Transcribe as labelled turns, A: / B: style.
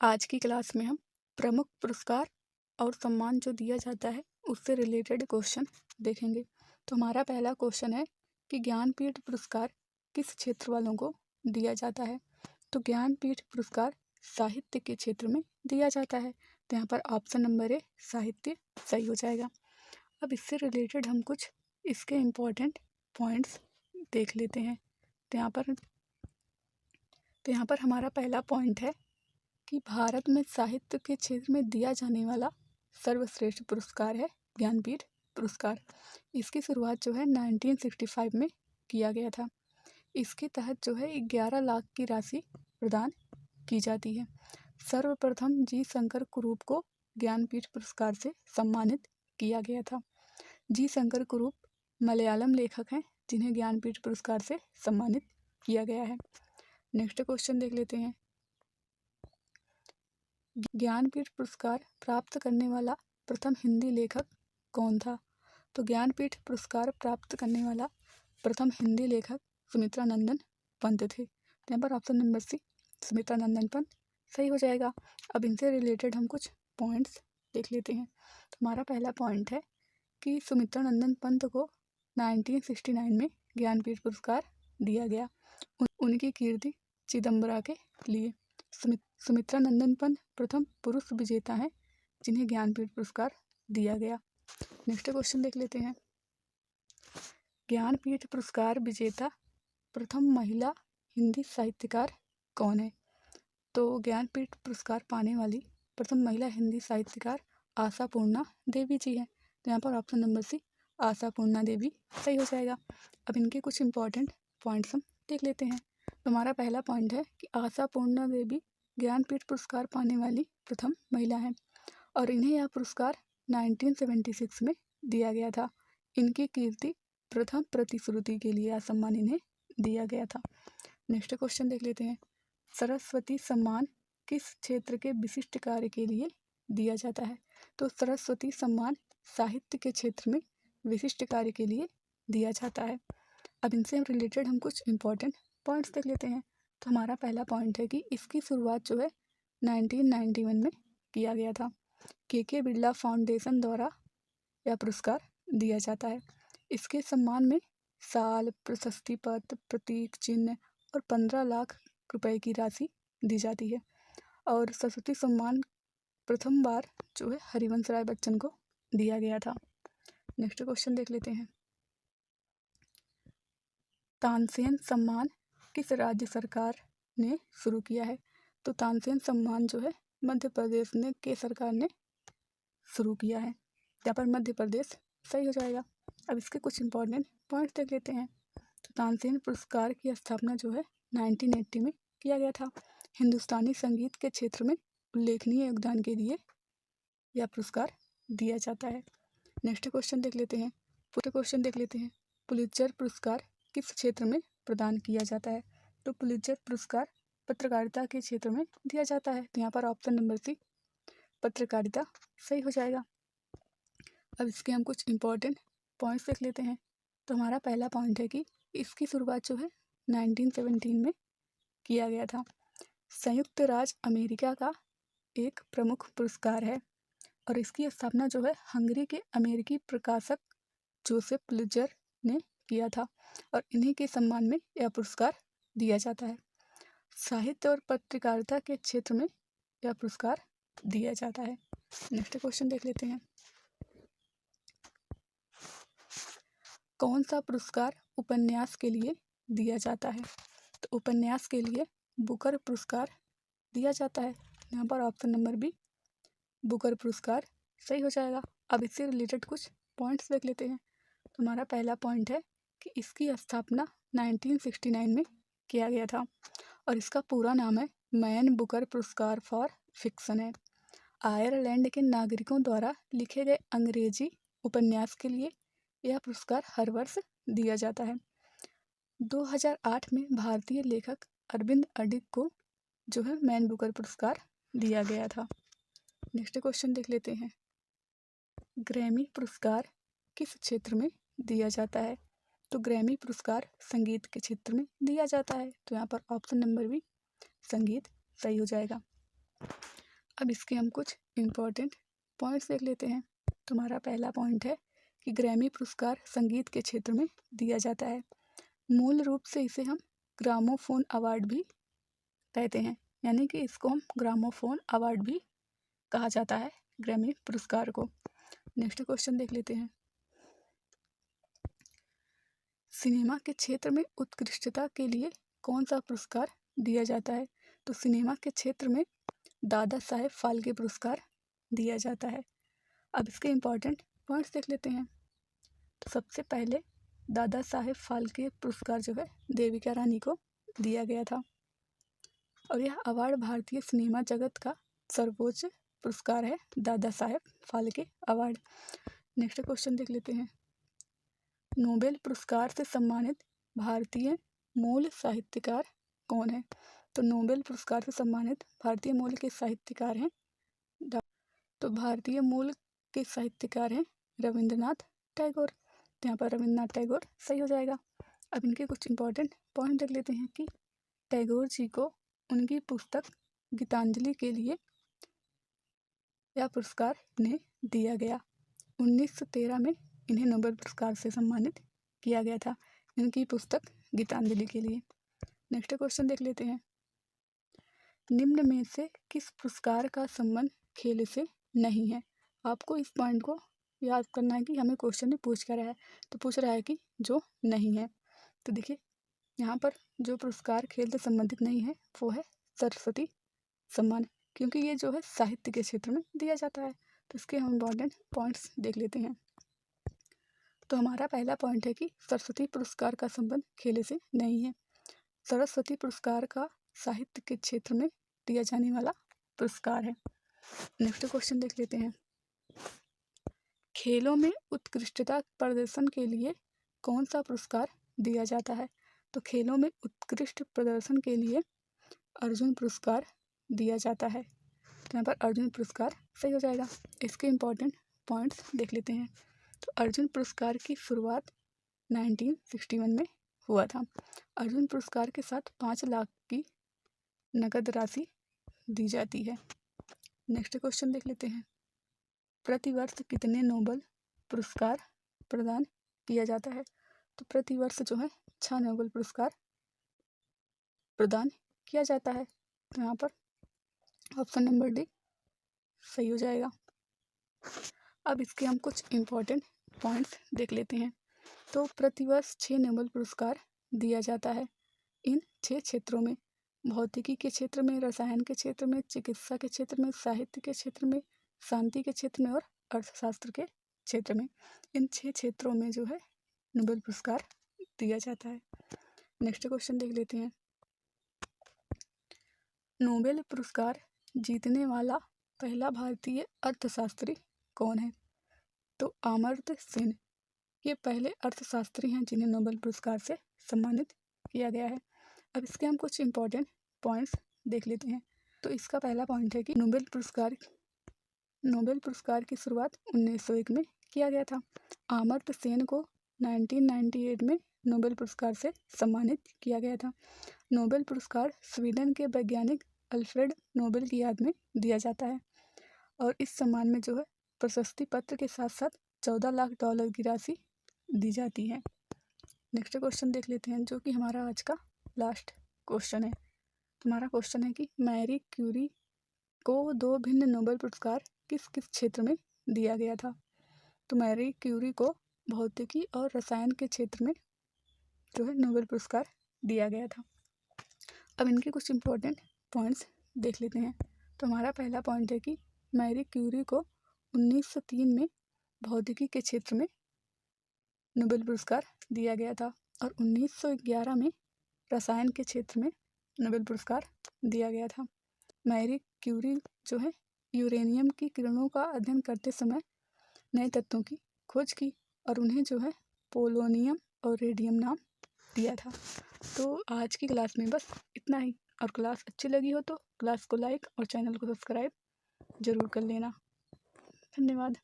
A: आज की क्लास में हम प्रमुख पुरस्कार और सम्मान जो दिया जाता है उससे रिलेटेड क्वेश्चन देखेंगे। तो हमारा पहला क्वेश्चन है कि ज्ञानपीठ पुरस्कार किस क्षेत्र वालों को दिया जाता है। तो ज्ञानपीठ पुरस्कार साहित्य के क्षेत्र में दिया जाता है। तो यहाँ पर ऑप्शन नंबर ए साहित्य सही हो जाएगा। अब इससे रिलेटेड हम कुछ इसके इम्पोर्टेंट पॉइंट्स देख लेते हैं। तो यहाँ पर हमारा पहला पॉइंट है कि भारत में साहित्य के क्षेत्र में दिया जाने वाला सर्वश्रेष्ठ पुरस्कार है ज्ञानपीठ पुरस्कार। इसकी शुरुआत जो है 1965 में किया गया था। इसके तहत जो है 11 लाख की राशि प्रदान की जाती है। सर्वप्रथम जी शंकर कुरूप को ज्ञानपीठ पुरस्कार से सम्मानित किया गया था। जी शंकर कुरूप मलयालम लेखक हैं जिन्हें ज्ञानपीठ पुरस्कार से सम्मानित किया गया है। नेक्स्ट क्वेश्चन देख लेते हैं। ज्ञानपीठ पुरस्कार प्राप्त करने वाला प्रथम हिंदी लेखक कौन था। तो ज्ञानपीठ पुरस्कार प्राप्त करने वाला प्रथम हिंदी लेखक सुमित्रा नंदन पंत थे। यहाँ पर ऑप्शन नंबर सी सुमित्रा नंदन पंत सही हो जाएगा। अब इनसे रिलेटेड हम कुछ पॉइंट्स देख लेते हैं। तो हमारा पहला पॉइंट है कि सुमित्रा नंदन पंत को 1969 में ज्ञानपीठ पुरस्कार दिया गया उनकी कीर्ति चिदम्बरा के लिए। सुमित्रा नंदन पंत प्रथम पुरुष विजेता हैं जिन्हें ज्ञानपीठ पुरस्कार दिया गया। नेक्स्ट क्वेश्चन देख लेते हैं। ज्ञानपीठ पुरस्कार विजेता प्रथम महिला हिंदी साहित्यकार कौन है। तो ज्ञानपीठ पुरस्कार पाने वाली प्रथम महिला हिंदी साहित्यकार आशापूर्णा देवी जी हैं। तो यहाँ पर ऑप्शन नंबर सी आशापूर्णा देवी सही हो जाएगा। अब इनके कुछ इंपॉर्टेंट पॉइंट्स हम देख लेते हैं। तो हमारा पहला पॉइंट है कि आशापूर्णा देवी ज्ञानपीठ पुरस्कार पाने वाली प्रथम महिला हैं और इन्हें यह पुरस्कार 1976 में दिया गया था। इनकी कीर्ति प्रथम प्रतिश्रुति के लिए यह सम्मान इन्हें दिया गया था। नेक्स्ट क्वेश्चन देख लेते हैं। सरस्वती सम्मान किस क्षेत्र के विशिष्ट कार्य के लिए दिया जाता है। तो सरस्वती सम्मान साहित्य के क्षेत्र में विशिष्ट कार्य के लिए दिया जाता है। अब इनसे रिलेटेड हम कुछ इम्पोर्टेंट पॉइंट्स देख लेते हैं। तो हमारा पहला पॉइंट है कि इसकी शुरुआत जो है 1991 में किया गया था। के बिरला फाउंडेशन द्वारा यह पुरस्कार दिया जाता है। इसके सम्मान में साल, प्रशस्ति पत्र, प्रतीक चिन्ह और 15 लाख रुपए की राशि दी जाती है। और सरस्वती सम्मान प्रथम बार जो है हरिवंश राय बच्चन को दिया गया था। नेक्स्ट क्वेश्चन देख लेते हैं। तानसेन सम्मान किस राज्य सरकार ने शुरू किया है। तो तानसेन सम्मान जो है मध्य प्रदेश के सरकार ने शुरू किया है। यहाँ पर मध्य प्रदेश सही हो जाएगा। अब इसके कुछ इंपॉर्टेंट पॉइंट्स देख लेते हैं। तो तानसेन पुरस्कार की स्थापना जो है 1980 में किया गया था। हिंदुस्तानी संगीत के क्षेत्र में उल्लेखनीय योगदान के लिए यह पुरस्कार दिया जाता है। नेक्स्ट क्वेश्चन देख लेते हैं। पुलित्जर पुरस्कार किस क्षेत्र में प्रदान किया जाता है। तो पुलित्जर पुरस्कार पत्रकारिता के क्षेत्र में दिया जाता है। तो यहाँ पर ऑप्शन नंबर सी पत्रकारिता सही हो जाएगा। अब इसके हम कुछ इम्पोर्टेंट पॉइंट्स देख लेते हैं। तो हमारा पहला पॉइंट है कि इसकी शुरुआत जो है 1917 में किया गया था। संयुक्त राज्य अमेरिका का एक प्रमुख पुरस्कार है और इसकी स्थापना जो है हंगरी के अमेरिकी प्रकाशक जोसेफ पुलित्जर ने किया था और इन्हीं के सम्मान में यह पुरस्कार दिया जाता है। साहित्य और पत्रकारिता के क्षेत्र में यह पुरस्कार दिया जाता है। नेक्स्ट क्वेश्चन देख लेते हैं। कौन सा पुरस्कार उपन्यास के लिए दिया जाता है। तो उपन्यास के लिए बुकर पुरस्कार दिया जाता है। यहाँ पर ऑप्शन नंबर बी बुकर पुरस्कार सही हो जाएगा। अब इससे रिलेटेड कुछ पॉइंट्स देख लेते हैं। तो हमारा पहला पॉइंट है कि इसकी स्थापना 1969 में किया गया था और इसका पूरा नाम है मैन बुकर पुरस्कार फॉर फिक्शन है। आयरलैंड के नागरिकों द्वारा लिखे गए अंग्रेजी उपन्यास के लिए यह पुरस्कार हर वर्ष दिया जाता है। 2008 में भारतीय लेखक अरविंद अडिग को जो है मैन बुकर पुरस्कार दिया गया था। नेक्स्ट क्वेश्चन देख लेते हैं। ग्रैमी पुरस्कार किस क्षेत्र में दिया जाता है। तो ग्रैमी पुरस्कार संगीत के क्षेत्र में दिया जाता है। तो यहाँ पर ऑप्शन नंबर बी संगीत सही हो जाएगा। अब इसके हम कुछ इम्पोर्टेंट पॉइंट्स देख लेते हैं। तुम्हारा पहला पॉइंट है कि ग्रैमी पुरस्कार संगीत के क्षेत्र में दिया जाता है। मूल रूप से इसे हम ग्रामोफोन अवार्ड भी कहते हैं, यानी कि इसको हम ग्रामोफोन अवार्ड भी कहा जाता है ग्रैमी पुरस्कार को। नेक्स्ट क्वेश्चन देख लेते हैं। सिनेमा के क्षेत्र में उत्कृष्टता के लिए कौन सा पुरस्कार दिया जाता है? तो सिनेमा के क्षेत्र में दादा साहेब फाल्के पुरस्कार दिया जाता है। अब इसके इम्पॉर्टेंट पॉइंट्स देख लेते हैं। तो सबसे पहले दादा साहेब फाल्के पुरस्कार जो है देविका रानी को दिया गया था और यह अवार्ड भारतीय सिनेमा जगत का सर्वोच्च पुरस्कार है, Dada Saheb Phalke award. Next question देख लेते हैं। नोबेल पुरस्कार से सम्मानित भारतीय मूल साहित्यकार कौन है? तो नोबेल पुरस्कार से सम्मानित भारतीय मूल के साहित्यकार हैं रविंद्रनाथ टैगोर। तो यहाँ पर रविंद्रनाथ टैगोर सही हो जाएगा। अब इनके कुछ इंपॉर्टेंट पॉइंट देख लेते हैं कि टैगोर जी को उनकी पुस्तक गीतांजलि के लिए यह पुरस्कार इन्हें दिया गया। 1913 में इन्हें नोबेल पुरस्कार से सम्मानित किया गया था इनकी पुस्तक गीतांजलि के लिए। नेक्स्ट क्वेश्चन देख लेते हैं। निम्न में से किस पुरस्कार का संबंध खेल से नहीं है? आपको इस पॉइंट को याद करना है कि हमें क्वेश्चन में पूछ कर रहा है, तो पूछ रहा है कि जो नहीं है। तो देखिए यहाँ पर जो पुरस्कार खेल से संबंधित नहीं है वो है सरस्वती सम्मान, क्योंकि ये जो है साहित्य के क्षेत्र में दिया जाता है। तो इसके हम इम्पॉर्टेंट पॉइंट्स देख लेते हैं। तो हमारा पहला पॉइंट है कि सरस्वती पुरस्कार का संबंध खेल से नहीं है। सरस्वती पुरस्कार का साहित्य के क्षेत्र में दिया जाने वाला पुरस्कार है। नेक्स्ट क्वेश्चन देख लेते हैं। खेलों में उत्कृष्टता प्रदर्शन के लिए कौन सा पुरस्कार दिया जाता है? तो खेलों में उत्कृष्ट प्रदर्शन के लिए अर्जुन पुरस्कार दिया जाता है। तो यहाँ पर अर्जुन पुरस्कार सही हो जाएगा। इसके इम्पॉर्टेंट पॉइंट्स देख लेते हैं। तो अर्जुन पुरस्कार की शुरुआत 1961 में हुआ था। अर्जुन पुरस्कार के साथ 5 लाख की नकद राशि दी जाती है। नेक्स्ट क्वेश्चन देख लेते हैं। प्रतिवर्ष कितने नोबेल पुरस्कार प्रदान किया जाता है? तो प्रतिवर्ष जो है 6 नोबेल पुरस्कार प्रदान किया जाता है। तो यहाँ पर ऑप्शन नंबर डी सही हो जाएगा। अब इसके हम कुछ इम्पोर्टेंट पॉइंट्स देख लेते हैं। तो प्रतिवर्ष 6 नोबेल पुरस्कार दिया जाता है इन 6 क्षेत्रों में: भौतिकी के क्षेत्र में, रसायन के क्षेत्र में, चिकित्सा के क्षेत्र में, साहित्य के क्षेत्र में, शांति के क्षेत्र में और अर्थशास्त्र के क्षेत्र में। इन 6 क्षेत्रों में जो है नोबेल पुरस्कार दिया जाता है। नेक्स्ट क्वेश्चन देख लेते हैं। नोबेल पुरस्कार जीतने वाला पहला भारतीय अर्थशास्त्री कौन है? तो अमर्त्य सेन ये पहले अर्थशास्त्री हैं जिन्हें नोबेल पुरस्कार से सम्मानित किया गया है। अब इसके हम कुछ इम्पोर्टेंट पॉइंट्स देख लेते हैं। तो इसका पहला पॉइंट है कि नोबेल पुरस्कार की शुरुआत 1901 में किया गया था। अमर्त्य सेन को 1998 में नोबेल पुरस्कार से सम्मानित किया गया था। नोबेल पुरस्कार स्वीडन के वैज्ञानिक अल्फ्रेड नोबेल की याद में दिया जाता है और इस सम्मान में जो है प्रशस्ति पत्र के साथ साथ $14 लाख की राशि दी जाती है। नेक्स्ट क्वेश्चन देख लेते हैं, जो कि हमारा आज का लास्ट क्वेश्चन है। तुम्हारा क्वेश्चन है कि मैरी क्यूरी को 2 भिन्न नोबेल पुरस्कार किस किस क्षेत्र में दिया गया था? तो मैरी क्यूरी को भौतिकी और रसायन के क्षेत्र में जो है नोबेल पुरस्कार दिया गया था। अब इनके कुछ इम्पोर्टेंट पॉइंट्स देख लेते हैं। तो हमारा पहला पॉइंट है कि मैरी क्यूरी को 1903 में भौतिकी के क्षेत्र में नोबेल पुरस्कार दिया गया था और 1911 में रसायन के क्षेत्र में नोबेल पुरस्कार दिया गया था। मैरी क्यूरी जो है यूरेनियम की किरणों का अध्ययन करते समय नए तत्वों की खोज की और उन्हें जो है पोलोनियम और रेडियम नाम दिया था। तो आज की क्लास में बस इतना ही, और क्लास अच्छी लगी हो तो क्लास को लाइक और चैनल को सब्सक्राइब जरूर कर लेना। धन्यवाद।